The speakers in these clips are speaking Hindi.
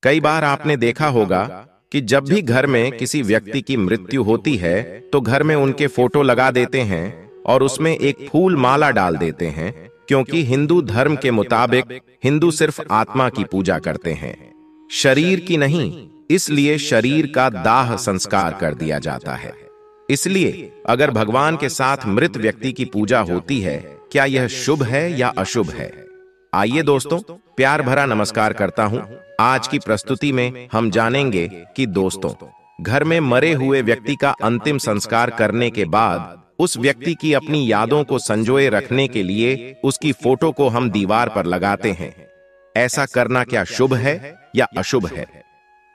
कई बार आपने देखा होगा कि जब भी घर में किसी व्यक्ति की मृत्यु होती है तो घर में उनके फोटो लगा देते हैं और उसमें एक फूल माला डाल देते हैं, क्योंकि हिंदू धर्म के मुताबिक हिंदू सिर्फ आत्मा की पूजा करते हैं, शरीर की नहीं। इसलिए शरीर का दाह संस्कार कर दिया जाता है। इसलिए अगर भगवान के साथ मृत व्यक्ति की पूजा होती है, क्या यह शुभ है या अशुभ है? आइए दोस्तों, प्यार भरा नमस्कार करता हूं। आज की प्रस्तुति में हम जानेंगे कि दोस्तों, घर में मरे हुए व्यक्ति का अंतिम संस्कार करने के बाद उस व्यक्ति की अपनी यादों को संजोए रखने के लिए उसकी फोटो को हम दीवार पर लगाते हैं। ऐसा करना क्या शुभ है या अशुभ है?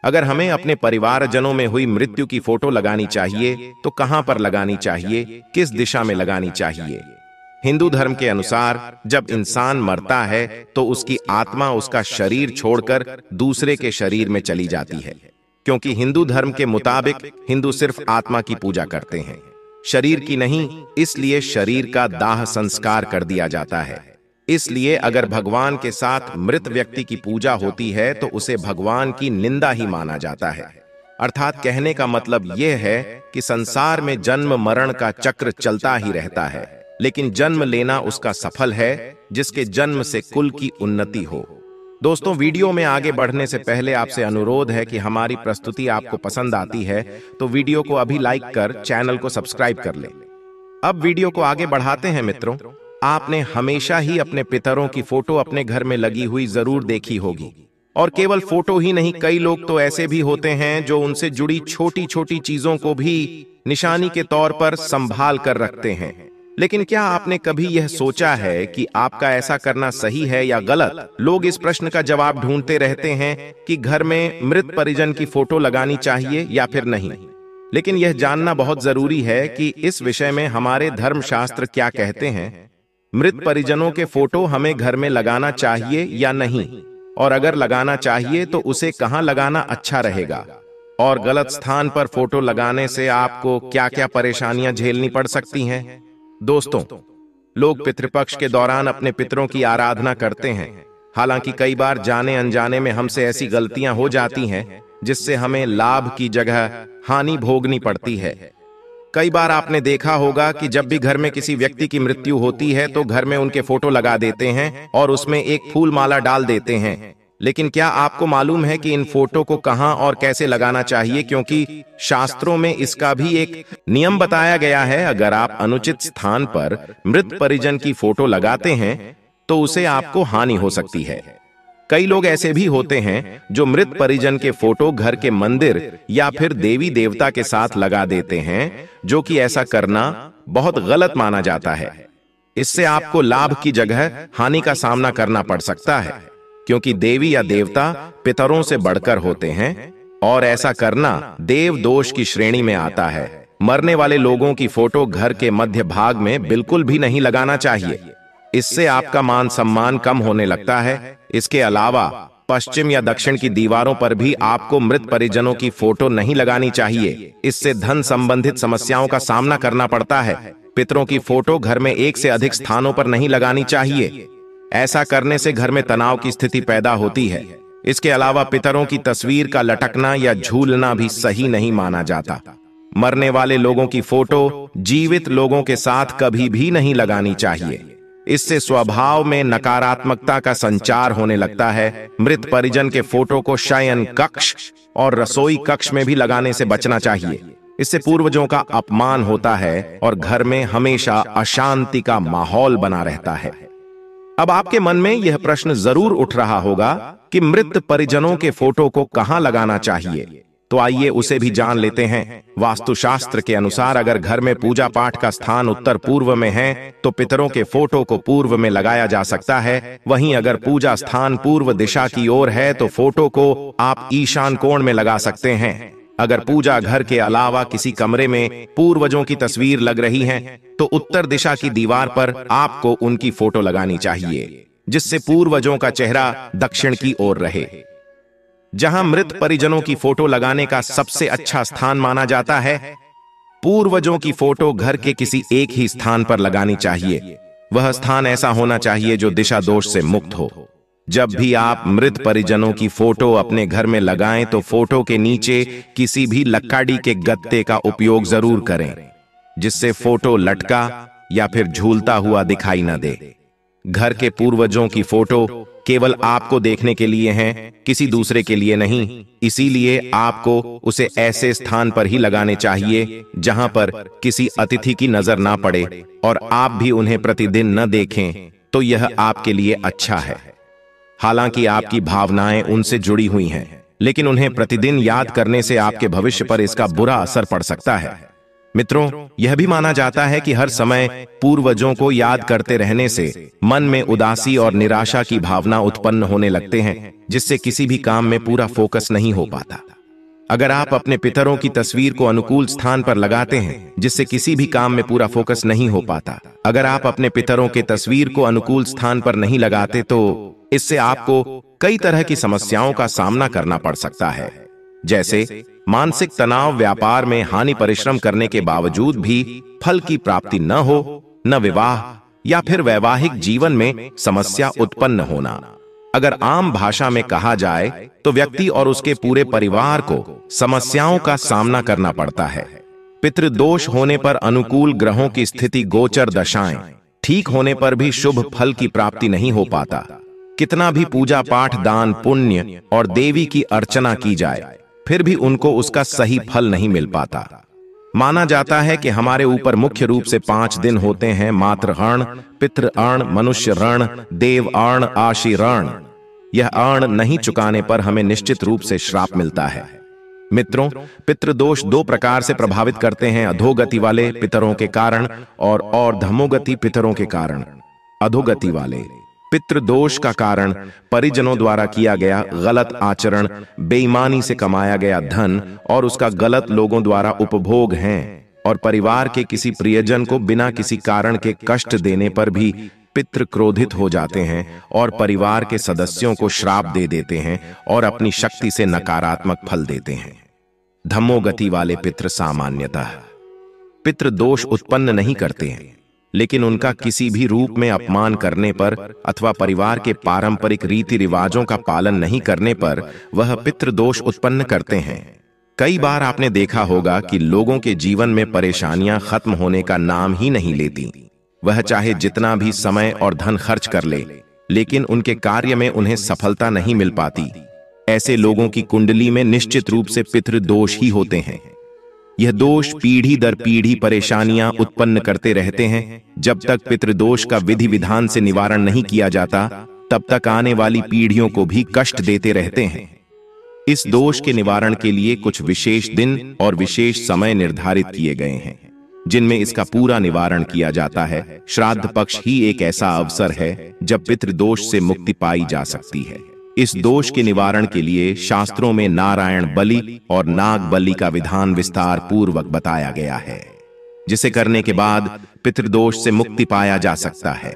अगर हमें अपने परिवारजनों में हुई मृत्यु की फोटो लगानी चाहिए तो कहां पर लगानी चाहिए, किस दिशा में लगानी चाहिए? हिंदू धर्म के अनुसार जब इंसान मरता है तो उसकी आत्मा उसका शरीर छोड़कर दूसरे के शरीर में चली जाती है, क्योंकि हिंदू धर्म के मुताबिक हिंदू सिर्फ आत्मा की पूजा करते हैं, शरीर की नहीं। इसलिए शरीर का दाह संस्कार कर दिया जाता है। इसलिए अगर भगवान के साथ मृत व्यक्ति की पूजा होती है तो उसे भगवान की निंदा ही माना जाता है। अर्थात कहने का मतलब यह है कि संसार में जन्म मरण का चक्र चलता ही रहता है, लेकिन जन्म लेना उसका सफल है जिसके जन्म से कुल की उन्नति हो। दोस्तों, वीडियो में आगे बढ़ने से पहले आपसे अनुरोध है कि हमारी प्रस्तुति आपको पसंद आती है तो वीडियो को अभी लाइक कर चैनल को सब्सक्राइब कर लें। अब वीडियो को आगे बढ़ाते हैं। मित्रों, आपने हमेशा ही अपने पितरों की फोटो अपने घर में लगी हुई जरूर देखी होगी, और केवल फोटो ही नहीं, कई लोग तो ऐसे भी होते हैं जो उनसे जुड़ी छोटी छोटी चीजों को भी निशानी के तौर पर संभाल कर रखते हैं। लेकिन क्या आपने कभी यह सोचा है कि आपका ऐसा करना सही है या गलत? लोग इस प्रश्न का जवाब ढूंढते रहते हैं कि घर में मृत परिजन की फोटो लगानी चाहिए या फिर नहीं। लेकिन यह जानना बहुत जरूरी है कि इस विषय में हमारे धर्मशास्त्र क्या कहते हैं। मृत परिजनों के फोटो हमें घर में लगाना चाहिए या नहीं, और अगर लगाना चाहिए तो उसे कहां लगाना अच्छा रहेगा, और गलत स्थान पर फोटो लगाने से आपको क्या क्या परेशानियां झेलनी पड़ सकती हैं। दोस्तों, लोग पितृपक्ष के दौरान अपने पितरों की आराधना करते हैं। हालांकि कई बार जाने अनजाने में हमसे ऐसी गलतियां हो जाती हैं जिससे हमें लाभ की जगह हानि भोगनी पड़ती है। कई बार आपने देखा होगा कि जब भी घर में किसी व्यक्ति की मृत्यु होती है तो घर में उनके फोटो लगा देते हैं और उसमें एक फूल माला डाल देते हैं। लेकिन क्या आपको मालूम है कि इन फोटो को कहां और कैसे लगाना चाहिए? क्योंकि शास्त्रों में इसका भी एक नियम बताया गया है। अगर आप अनुचित स्थान पर मृत परिजन की फोटो लगाते हैं तो उसे आपको हानि हो सकती है। कई लोग ऐसे भी होते हैं जो मृत परिजन के फोटो घर के मंदिर या फिर देवी देवता के साथ लगा देते हैं, जो कि ऐसा करना बहुत गलत माना जाता है। इससे आपको लाभ की जगह हानि का सामना करना पड़ सकता है, क्योंकि देवी या देवता पितरों से बढ़कर होते हैं और ऐसा करना देव दोष की श्रेणी में आता है। मरने वाले लोगों की फोटो घर के मध्य भाग में बिल्कुल भी नहीं लगाना चाहिए। इससे आपका मान सम्मान कम होने लगता है। इसके अलावा पश्चिम या दक्षिण की दीवारों पर भी आपको मृत परिजनों की फोटो नहीं लगानी चाहिए। इससे धन संबंधित समस्याओं का सामना करना पड़ता है। पितरों की फोटो घर में एक से अधिक स्थानों पर नहीं लगानी चाहिए। ऐसा करने से घर में तनाव की स्थिति पैदा होती है। इसके अलावा पितरों की तस्वीर का लटकना या झूलना भी सही नहीं माना जाता। मरने वाले लोगों की फोटो जीवित लोगों के साथ कभी भी नहीं लगानी चाहिए। इससे स्वभाव में नकारात्मकता का संचार होने लगता है। मृत परिजन के फोटो को शयन कक्ष और रसोई कक्ष में भी लगाने से बचना चाहिए। इससे पूर्वजों का अपमान होता है और घर में हमेशा अशांति का माहौल बना रहता है। अब आपके मन में यह प्रश्न जरूर उठ रहा होगा कि मृत परिजनों के फोटो को कहां लगाना चाहिए, तो आइए उसे भी जान लेते हैं। वास्तुशास्त्र के अनुसार अगर घर में पूजा पाठ का स्थान उत्तर पूर्व में है तो पितरों के फोटो को पूर्व में लगाया जा सकता है। वहीं अगर पूजा स्थान पूर्व दिशा की ओर है तो फोटो को आप ईशान कोण में लगा सकते हैं। अगर पूजा घर के अलावा किसी कमरे में पूर्वजों की तस्वीर लग रही है तो उत्तर दिशा की दीवार पर आपको उनकी फोटो लगानी चाहिए, जिससे पूर्वजों का चेहरा दक्षिण की ओर रहे। जहां मृत परिजनों की फोटो लगाने का सबसे अच्छा स्थान माना जाता है, पूर्वजों की फोटो घर के किसी एक ही स्थान पर लगानी चाहिए। वह स्थान ऐसा होना चाहिए जो दिशा दोष से मुक्त हो। जब भी आप मृत परिजनों की फोटो अपने घर में लगाएं तो फोटो के नीचे किसी भी लक्काडी के गत्ते का उपयोग जरूर करें, जिससे फोटो लटका या फिर झूलता हुआ दिखाई न दे। घर के पूर्वजों की फोटो केवल आपको देखने के लिए हैं, किसी दूसरे के लिए नहीं। इसीलिए आपको उसे ऐसे स्थान पर ही लगाने चाहिए जहां पर किसी अतिथि की नजर ना पड़े और आप भी उन्हें प्रतिदिन न देखें, तो यह आपके लिए अच्छा है। हालांकि आपकी भावनाएं उनसे जुड़ी हुई हैं, लेकिन उन्हें प्रतिदिन याद करने से आपके भविष्य पर इसका बुरा असर पड़ सकता है। मित्रों, यह भी माना जाता है कि हर समय पूर्वजों को याद करते रहने से मन में उदासी और निराशा की भावना उत्पन्न होने लगते हैं, जिससे किसी भी काम में पूरा फोकस नहीं हो पाता। अगर आप अपने पितरों की तस्वीर को अनुकूल स्थान पर लगाते हैं, जिससे किसी भी काम में पूरा फोकस नहीं हो पाता, अगर आप अपने पितरों के तस्वीर को अनुकूल स्थान पर नहीं लगाते, तो इससे आपको कई तरह की समस्याओं का सामना करना पड़ सकता है, जैसे मानसिक तनाव, व्यापार में हानि, परिश्रम करने के बावजूद भी फल की प्राप्ति न हो, न विवाह या फिर वैवाहिक जीवन में समस्या उत्पन्न होना। अगर आम भाषा में कहा जाए तो व्यक्ति और उसके पूरे परिवार को समस्याओं का सामना करना पड़ता है। पितृदोष होने पर अनुकूल ग्रहों की स्थिति, गोचर दशाएं ठीक होने पर भी शुभ फल की प्राप्ति नहीं हो पाता। कितना भी पूजा पाठ, दान पुण्य और देवी की अर्चना की जाए, फिर भी उनको उसका सही फल नहीं मिल पाता। माना जाता है कि हमारे ऊपर मुख्य रूप से 5 दिन होते हैं: मातृ ऋण, पितृ ऋण, मनुष्य ऋण, देव ऋण, आशी ऋण। यह ऋण नहीं चुकाने पर हमें निश्चित रूप से श्राप मिलता है। मित्रों, पितृदोष 2 प्रकार से प्रभावित करते हैं: अधोगति वाले पितरों के कारण और धमोगति पितरों के कारण। अधोगति वाले पितृदोष का कारण परिजनों द्वारा किया गया गलत आचरण, बेईमानी से कमाया गया धन और उसका गलत लोगों द्वारा उपभोग हैं, और परिवार के किसी प्रियजन को बिना किसी कारण के कष्ट देने पर भी पितृ क्रोधित हो जाते हैं और परिवार के सदस्यों को श्राप दे देते हैं और अपनी शक्ति से नकारात्मक फल देते हैं। धम्मोगति वाले पितृ सामान्यतः पितृदोष उत्पन्न नहीं करते हैं, लेकिन उनका किसी भी रूप में अपमान करने पर अथवा परिवार के पारंपरिक रीति रिवाजों का पालन नहीं करने पर वह पितृदोष उत्पन्न करते हैं। कई बार आपने देखा होगा कि लोगों के जीवन में परेशानियां खत्म होने का नाम ही नहीं लेती। वह चाहे जितना भी समय और धन खर्च कर ले, लेकिन उनके कार्य में उन्हें सफलता नहीं मिल पाती। ऐसे लोगों की कुंडली में निश्चित रूप से पितृदोष ही होते हैं। यह दोष पीढ़ी दर पीढ़ी परेशानियां उत्पन्न करते रहते हैं। जब तक पितृदोष का विधि विधान से निवारण नहीं किया जाता, तब तक आने वाली पीढ़ियों को भी कष्ट देते रहते हैं। इस दोष के निवारण के लिए कुछ विशेष दिन और विशेष समय निर्धारित किए गए हैं, जिनमें इसका पूरा निवारण किया जाता है। श्राद्ध पक्ष ही एक ऐसा अवसर है जब पितृदोष से मुक्ति पाई जा सकती है। इस दोष के निवारण के लिए शास्त्रों में नारायण बलि और नाग बलि का विधान विस्तार पूर्वक बताया गया है, जिसे करने के बाद पितृदोष से मुक्ति पाया जा सकता है।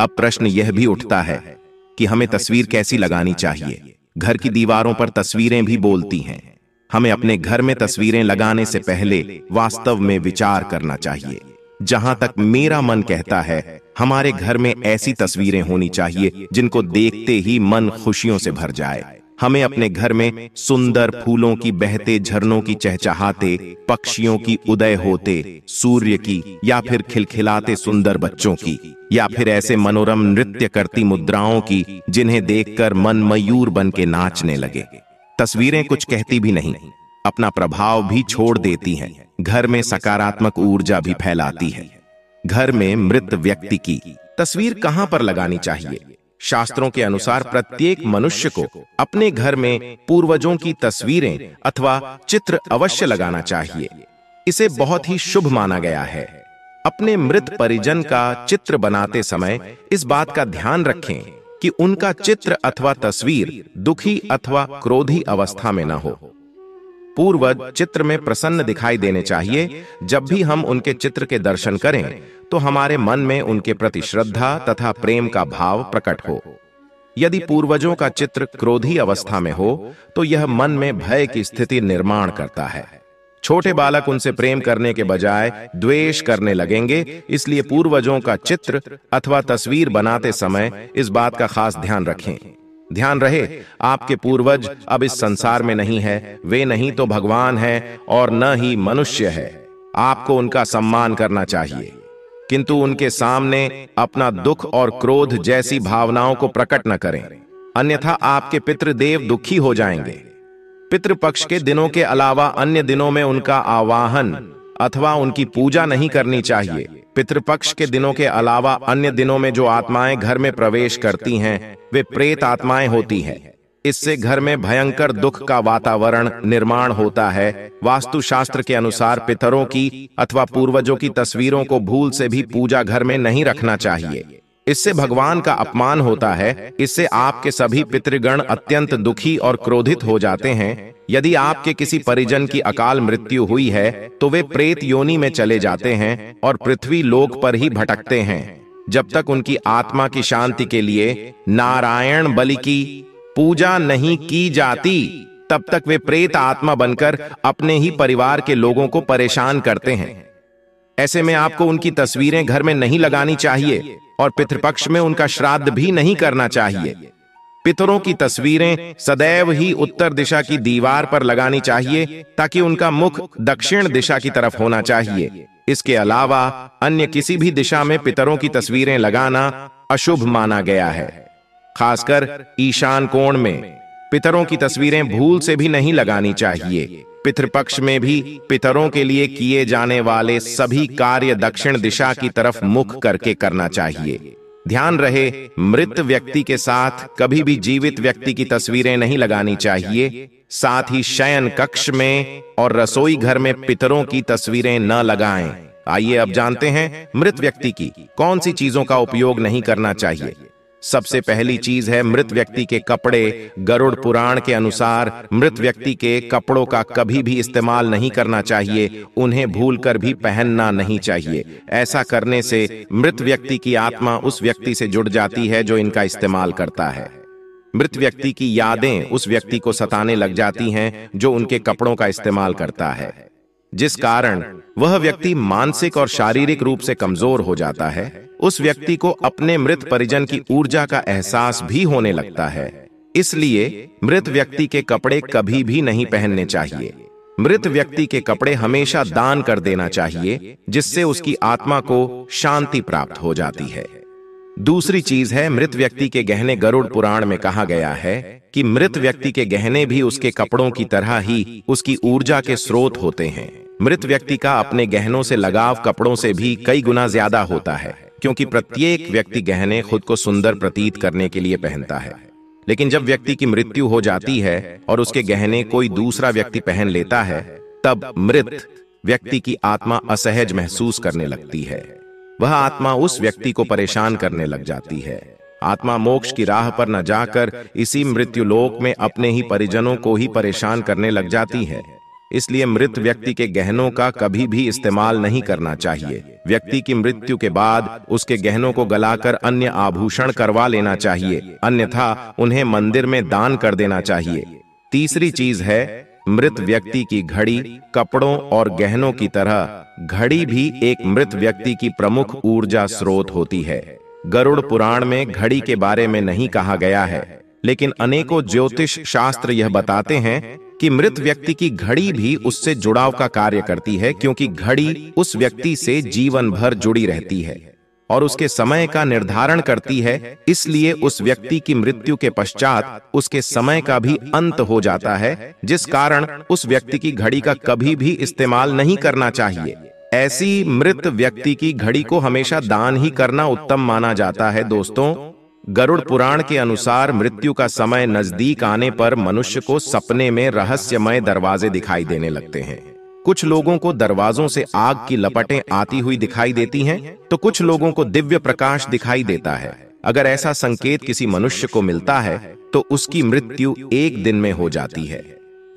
अब प्रश्न यह भी उठता है कि हमें तस्वीर कैसी लगानी चाहिए। घर की दीवारों पर तस्वीरें भी बोलती हैं। हमें अपने घर में तस्वीरें लगाने से पहले वास्तव में विचार करना चाहिए। जहां तक मेरा मन कहता है, हमारे घर में ऐसी तस्वीरें होनी चाहिए जिनको देखते ही मन खुशियों से भर जाए। हमें अपने घर में सुंदर फूलों की बहते झरनों की चहचहाते, पक्षियों की उदय होते, सूर्य की या फिर खिलखिलाते सुंदर बच्चों की, या फिर ऐसे मनोरम नृत्य करती मुद्राओं की जिन्हें देखकर मन मयूर बन के नाचने लगे। तस्वीरें कुछ कहती भी नहीं, अपना प्रभाव भी छोड़ देती हैं। घर में सकारात्मक ऊर्जा भी फैलाती है। घर में मृत व्यक्ति की तस्वीर कहां पर लगानी चाहिए? शास्त्रों के अनुसार प्रत्येक मनुष्य को अपने घर में पूर्वजों की तस्वीरें अथवा चित्र अवश्य लगाना चाहिए। इसे बहुत ही शुभ माना गया है। अपने मृत परिजन का चित्र बनाते समय इस बात का ध्यान रखें कि उनका चित्र अथवा तस्वीर दुखी अथवा क्रोधी अवस्था में न हो। पूर्वज चित्र में प्रसन्न दिखाई देने चाहिए। जब भी हम उनके चित्र के दर्शन करें तो हमारे मन में उनके प्रति श्रद्धा तथा प्रेम का भाव प्रकट हो। यदि पूर्वजों का चित्र क्रोधी अवस्था में हो तो यह मन में भय की स्थिति निर्माण करता है। छोटे बालक उनसे प्रेम करने के बजाय द्वेष करने लगेंगे। इसलिए पूर्वजों का चित्र अथवा तस्वीर बनाते समय इस बात का खास ध्यान रखें। ध्यान रहे, आपके पूर्वज अब इस संसार में नहीं है, वे नहीं तो भगवान है और न ही मनुष्य है। आपको उनका सम्मान करना चाहिए, किंतु उनके सामने अपना दुख और क्रोध जैसी भावनाओं को प्रकट न करें, अन्यथा आपके पितृदेव दुखी हो जाएंगे। पितृपक्ष के दिनों के अलावा अन्य दिनों में उनका आवाहन अथवा उनकी पूजा नहीं करनी चाहिए। पितृपक्ष के दिनों के अलावा अन्य दिनों में जो आत्माएं घर में प्रवेश करती हैं, वे प्रेत आत्माएं होती हैं। इससे घर में भयंकर दुख का वातावरण निर्माण होता है। वास्तुशास्त्र के अनुसार पितरों की अथवा पूर्वजों की तस्वीरों को भूल से भी पूजा घर में नहीं रखना चाहिए। इससे भगवान का अपमान होता है। इससे आपके सभी पितृगण अत्यंत दुखी और क्रोधित हो जाते हैं। यदि आपके किसी परिजन की अकाल मृत्यु हुई है तो वे प्रेत योनि में चले जाते हैं और पृथ्वी लोक पर ही भटकते हैं। जब तक उनकी आत्मा की शांति के लिए नारायण बलि की पूजा नहीं की जाती, तब तक वे प्रेत आत्मा बनकर अपने ही परिवार के लोगों को परेशान करते हैं। ऐसे में आपको उनकी तस्वीरें घर में नहीं लगानी चाहिए और पितृपक्ष में उनका श्राद्ध भी नहीं करना चाहिए। पितरों की तस्वीरें सदैव ही उत्तर दिशा की दीवार पर लगानी चाहिए, ताकि उनका मुख दक्षिण दिशा की तरफ होना चाहिए। इसके अलावा अन्य किसी भी दिशा में पितरों की तस्वीरें लगाना अशुभ माना गया है। खासकर ईशान कोण में पितरों की तस्वीरें भूल से भी नहीं लगानी चाहिए। पितृपक्ष में भी पितरों के लिए किए जाने वाले सभी कार्य दक्षिण दिशा की तरफ मुख करके करना चाहिए। ध्यान रहे, मृत व्यक्ति के साथ कभी भी जीवित व्यक्ति की तस्वीरें नहीं लगानी चाहिए। साथ ही शयन कक्ष में और रसोई घर में पितरों की तस्वीरें न लगाएं। आइए अब जानते हैं मृत व्यक्ति की कौन सी चीजों का उपयोग नहीं करना चाहिए। सबसे पहली चीज है मृत व्यक्ति के कपड़े। गरुड़ पुराण के अनुसार मृत व्यक्ति के कपड़ों का कभी भी इस्तेमाल नहीं करना चाहिए। उन्हें भूलकर भी पहनना नहीं चाहिए। ऐसा करने से मृत व्यक्ति की आत्मा उस व्यक्ति से जुड़ जाती है जो इनका इस्तेमाल करता है। मृत व्यक्ति की यादें उस व्यक्ति को सताने लग जाती हैं जो उनके कपड़ों का इस्तेमाल करता है, जिस कारण वह व्यक्ति मानसिक और शारीरिक रूप से कमजोर हो जाता है। उस व्यक्ति को अपने मृत परिजन की ऊर्जा का एहसास भी होने लगता है। इसलिए मृत व्यक्ति के कपड़े कभी भी नहीं पहनने चाहिए। मृत व्यक्ति के कपड़े हमेशा दान कर देना चाहिए, जिससे उसकी आत्मा को शांति प्राप्त हो जाती है। दूसरी चीज है मृत व्यक्ति के गहने। गरुड़ पुराण में कहा गया है कि मृत व्यक्ति के गहने भी उसके कपड़ों की तरह ही उसकी ऊर्जा के स्रोत होते हैं। मृत व्यक्ति का अपने गहनों से लगाव कपड़ों से भी कई गुना ज्यादा होता है, क्योंकि प्रत्येक व्यक्ति गहने खुद को सुंदर प्रतीत करने के लिए पहनता है। लेकिन जब व्यक्ति की मृत्यु हो जाती है और उसके गहने कोई दूसरा व्यक्ति पहन लेता है, तब मृत व्यक्ति की आत्मा असहज महसूस करने लगती है। वह आत्मा उस व्यक्ति को परेशान करने लग जाती है। आत्मा मोक्ष की राह पर न जाकर इसी मृत्युलोक में अपने ही परिजनों को ही परेशान करने लग जाती है। इसलिए मृत व्यक्ति के गहनों का कभी भी इस्तेमाल नहीं करना चाहिए। व्यक्ति की मृत्यु के बाद उसके गहनों को गलाकर अन्य आभूषण करवा लेना चाहिए, अन्यथा उन्हें मंदिर में दान कर देना चाहिए। तीसरी चीज है मृत व्यक्ति की घड़ी। कपड़ों और गहनों की तरह घड़ी भी एक मृत व्यक्ति की प्रमुख ऊर्जा स्रोत होती है। गरुड़ पुराण में घड़ी के बारे में नहीं कहा गया है, लेकिन अनेकों ज्योतिष शास्त्र यह बताते हैं कि मृत व्यक्ति की घड़ी भी उससे जुड़ाव का कार्य करती है, क्योंकि घड़ी उस व्यक्ति से जीवन भर जुड़ी रहती है और उसके समय का निर्धारण करती है। इसलिए उस व्यक्ति की मृत्यु के पश्चात उसके समय का भी अंत हो जाता है, जिस कारण उस व्यक्ति की घड़ी का कभी भी इस्तेमाल नहीं करना चाहिए। ऐसी मृत व्यक्ति की घड़ी को हमेशा दान ही करना उत्तम माना जाता है। दोस्तों, गरुड़ पुराण के अनुसार मृत्यु का समय नजदीक आने पर मनुष्य को सपने में रहस्यमय दरवाजे दिखाई देने लगते हैं। कुछ लोगों को दरवाजों से आग की लपटें आती हुई दिखाई देती हैं, तो कुछ लोगों को दिव्य प्रकाश दिखाई देता है। अगर ऐसा संकेत किसी मनुष्य को मिलता है तो उसकी मृत्यु एक दिन में हो जाती है।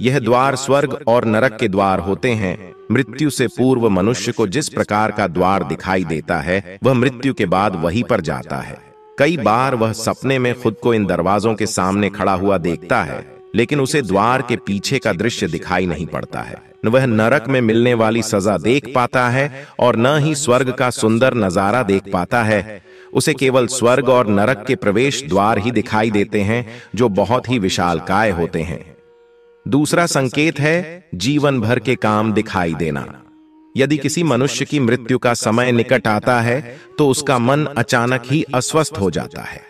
यह द्वार स्वर्ग और नरक के द्वार होते हैं। मृत्यु से पूर्व मनुष्य को जिस प्रकार का द्वार दिखाई देता है, वह मृत्यु के बाद वहीं पर जाता है। कई बार वह सपने में खुद को इन दरवाजों के सामने खड़ा हुआ देखता है। लेकिन उसे द्वार के पीछे का दृश्य दिखाई नहीं पड़ता है। न वह नरक में मिलने वाली सजा देख पाता है और न ही स्वर्ग का सुंदर नजारा देख पाता है। उसे केवल स्वर्ग और नरक के प्रवेश द्वार ही दिखाई देते हैं, जो बहुत ही विशालकाय होते हैं। दूसरा संकेत है जीवन भर के काम दिखाई देना। यदि किसी मनुष्य की मृत्यु का समय निकट आता है तो उसका मन अचानक ही अस्वस्थ हो जाता है।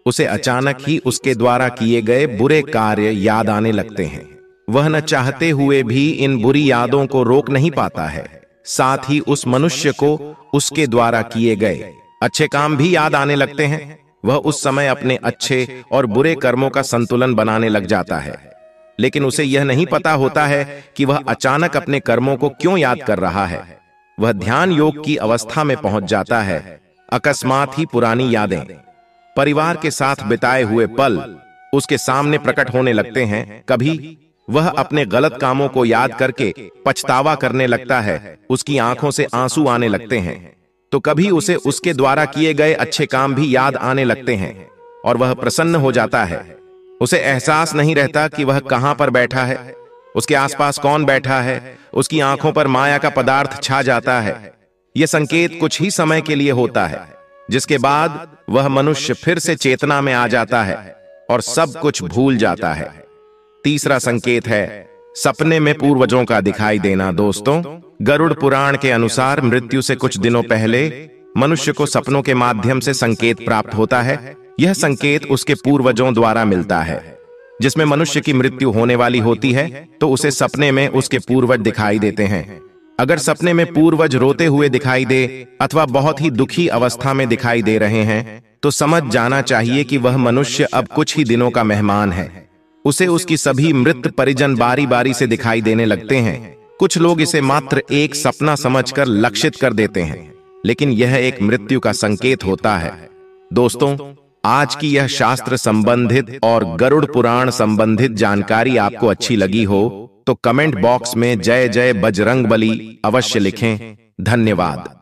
उसे अचानक ही उसके द्वारा किए गए बुरे कार्य याद आने लगते हैं। वह न चाहते हुए भी इन बुरी यादों को रोक नहीं पाता है। साथ ही उस मनुष्य को उसके द्वारा किए गए अच्छे काम भी याद आने लगते हैं। वह उस समय अपने अच्छे और बुरे कर्मों का संतुलन बनाने लग जाता है, लेकिन उसे यह नहीं पता होता है कि वह अचानक अपने कर्मों को क्यों याद कर रहा है। वह ध्यान योग की अवस्था में पहुंच जाता है। अकस्मात ही पुरानी यादें, परिवार के साथ बिताए हुए पल उसके सामने प्रकट होने लगते हैं। कभी वह अपने गलत कामों को याद करके पछतावा करने लगता है, उसकी आंखों से आंसू आने लगते हैं। तो कभी उसे उसके द्वारा किए गए अच्छे काम भी याद आने लगते हैं और वह प्रसन्न हो जाता है। उसे एहसास नहीं रहता कि वह कहां पर बैठा है, उसके आसपास कौन बैठा है। उसकी आंखों पर माया का पदार्थ छा जाता है। यह संकेत कुछ ही समय के लिए होता है, जिसके बाद वह मनुष्य फिर से चेतना में आ जाता है और सब कुछ भूल जाता है। तीसरा संकेत है सपने में पूर्वजों का दिखाई देना। दोस्तों, गरुड़ पुराण के अनुसार मृत्यु से कुछ दिनों पहले मनुष्य को सपनों के माध्यम से संकेत प्राप्त होता है। यह संकेत उसके पूर्वजों द्वारा मिलता है। जिसमें मनुष्य की मृत्यु होने वाली होती है तो उसे सपने में उसके पूर्वज दिखाई देते हैं। अगर सपने में पूर्वज रोते हुए दिखाई दे अथवा बहुत ही दुखी अवस्था में दिखाई दे रहे हैं तो समझ जाना चाहिए कि वह मनुष्य अब कुछ ही दिनों का मेहमान है। उसे उसकी सभी मृत परिजन बारी बारी से दिखाई देने लगते हैं। कुछ लोग इसे मात्र एक सपना समझकर लक्षित कर देते हैं, लेकिन यह एक मृत्यु का संकेत होता है। दोस्तों, आज की यह शास्त्र संबंधित और गरुड़ पुराण संबंधित जानकारी आपको अच्छी लगी हो तो कमेंट बॉक्स में जय जय बजरंगबली अवश्य लिखें। धन्यवाद।